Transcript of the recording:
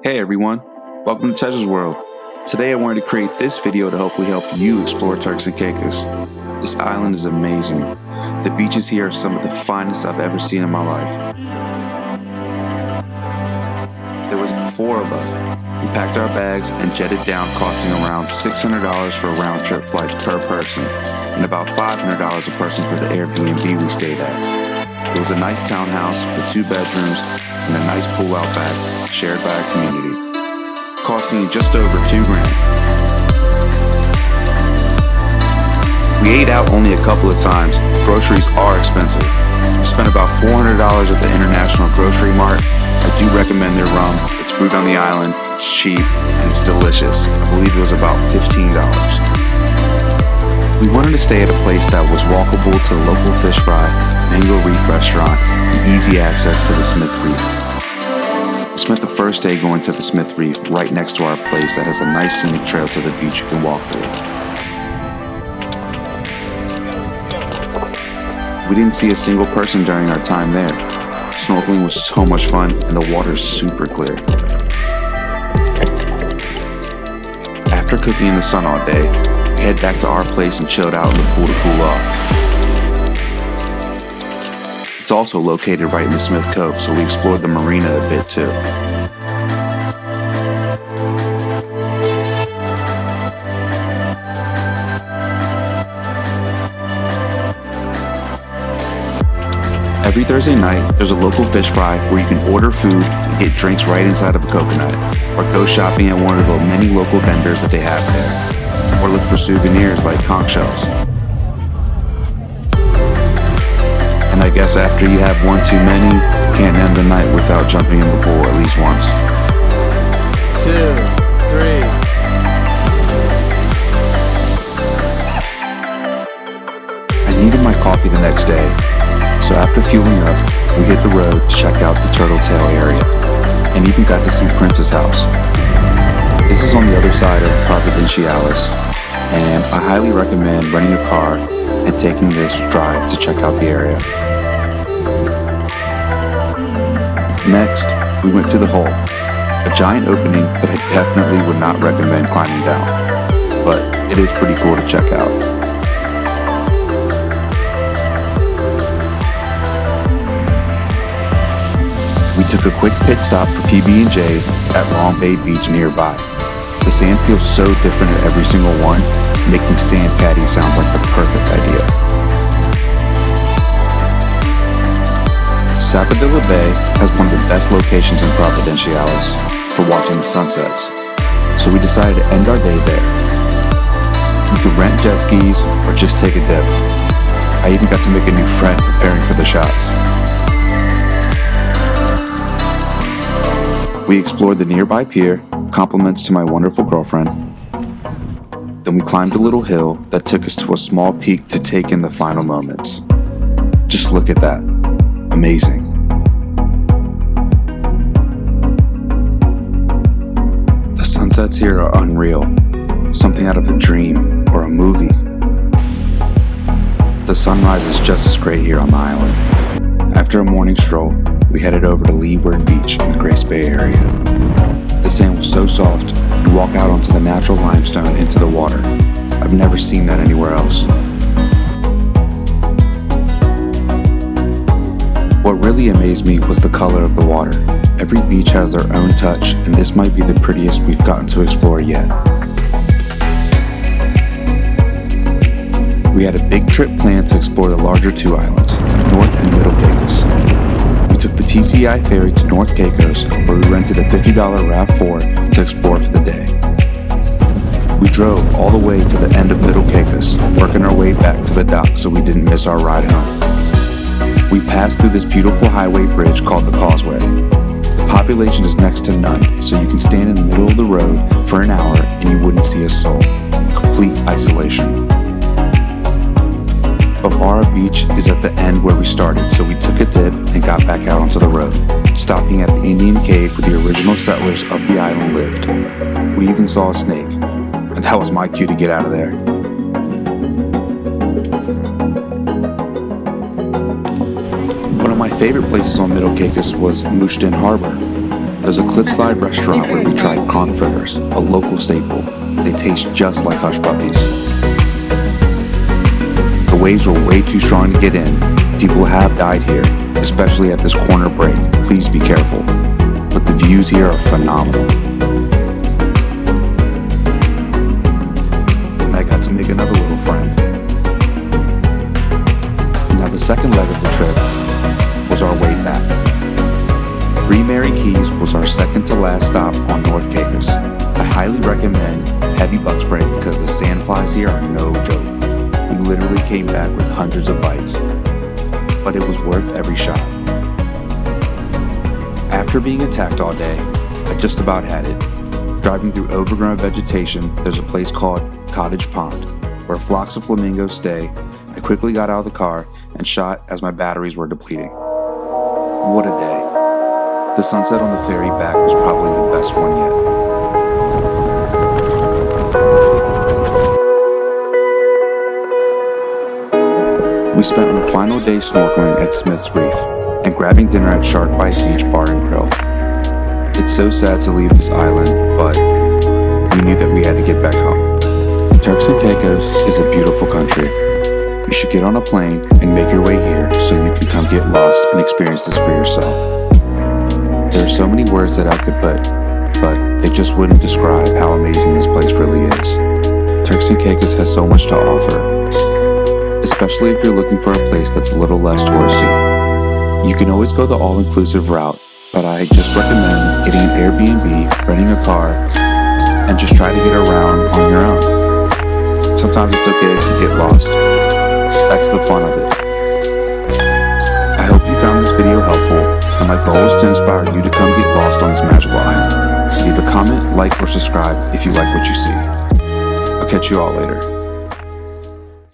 Hey everyone, welcome to Treasure's World. Today I wanted to create this video to hopefully help you explore Turks and Caicos. This island is amazing. The beaches here are some of the finest I've ever seen in my life. There was 4 of us. We packed our bags and jetted down, costing around $600 for round-trip flights per person, and about $500 a person for the Airbnb we stayed at. It was a nice townhouse with 2 bedrooms and a nice pool out back, shared by a community, costing just over $2,000. We ate out only a couple of times. Groceries are expensive. We spent about $400 at the International Grocery Mart. I do recommend their rum. It's brewed on the island, it's cheap, and it's delicious. I believe it was about $15. We wanted to stay at a place that was walkable to the local fish fry, mango reef restaurant, and easy access to the Smith Reef. We spent the first day going to the Smith Reef right next to our place that has a nice scenic trail to the beach you can walk through. We didn't see a single person during our time there. Snorkeling was so much fun and the water's super clear. After cooking in the sun all day, we head back to our place and chilled out in the pool to cool off. It's also located right in the Smith Cove, so we explored the Marina a bit too. Every Thursday night, there's a local fish fry where you can order food and get drinks right inside of a coconut, or go shopping at one of the many local vendors that they have there, or look for souvenirs like conch shells. And I guess after you have one too many, you can't end the night without jumping in the pool at least once. 2, 3. I needed my coffee the next day, so after fueling up, we hit the road to check out the Turtle Tail area, and even got to see Prince's house. This is on the other side of Providenciales, and I highly recommend renting a car and taking this drive to check out the area. Next, we went to the hole, a giant opening that I definitely would not recommend climbing down, but it is pretty cool to check out. We took a quick pit stop for PB&J's at Long Bay Beach nearby. The sand feels so different at every single one, making sand patties sounds like the perfect idea. Sapodilla Bay has one of the best locations in Providenciales for watching the sunsets, so we decided to end our day there. You could rent jet skis or just take a dip. I even got to make a new friend preparing for the shots. We explored the nearby pier, compliments to my wonderful girlfriend. Then we climbed a little hill that took us to a small peak to take in the final moments. Just look at that. Amazing. The sunsets here are unreal. Something out of a dream or a movie. The sunrise is just as great here on the island. After a morning stroll, we headed over to Leeward Beach in the Grace Bay area. The sand was so soft, you walk out onto the natural limestone into the water. I've never seen that anywhere else. What really amazed me was the color of the water. Every beach has their own touch, and this might be the prettiest we've gotten to explore yet. We had a big trip planned to explore the larger 2 islands, North and Middle Caicos. We took the TCI ferry to North Caicos, where we rented a $50 RAV4 to explore for the day. We drove all the way to the end of Middle Caicos, working our way back to the dock so we didn't miss our ride home. We passed through this beautiful highway bridge called the Causeway. The population is next to none, so you can stand in the middle of the road for an hour and you wouldn't see a soul. Complete isolation. Bavara Beach is at the end where we started, so we took a dip and got back out onto the road, stopping at the Indian cave where the original settlers of the island lived. We even saw a snake, and that was my cue to get out of there. One of my favorite places on Middle Caicos was Mooshton Harbor. There's a cliffside restaurant where we tried prawn fritters, a local staple. They taste just like hush puppies. The waves were way too strong to get in. People have died here, especially at this corner break. Please be careful. But the views here are phenomenal. And I got to make another little friend. Now the second leg of the trip was our way back. Three Mary Keys was our second to last stop on North Caicos. I highly recommend heavy bug spray because the sandflies here are no joke. We literally came back with hundreds of bites, but it was worth every shot. After being attacked all day, I just about had it. Driving through overgrown vegetation, there's a place called Cottage Pond, where flocks of flamingos stay. I quickly got out of the car and shot as my batteries were depleting. What a day. The sunset on the ferry back was probably the best one yet. We spent our final day snorkeling at Smith's Reef and grabbing dinner at Shark Bite Beach Bar and Grill. It's so sad to leave this island, but we knew that we had to get back home. Turks and Caicos is a beautiful country. You should get on a plane and make your way here so you can come get lost and experience this for yourself. There are so many words that I could put, but they just wouldn't describe how amazing this place really is. Turks and Caicos has so much to offer, especially if you're looking for a place that's a little less touristy. You can always go the all-inclusive route, but I just recommend getting an Airbnb, renting a car, and just try to get around on your own. Sometimes it's okay if you get lost. That's the fun of it. I hope you found this video helpful, and my goal is to inspire you to come get lost on this magical island. Leave a comment, like, or subscribe if you like what you see. I'll catch you all later.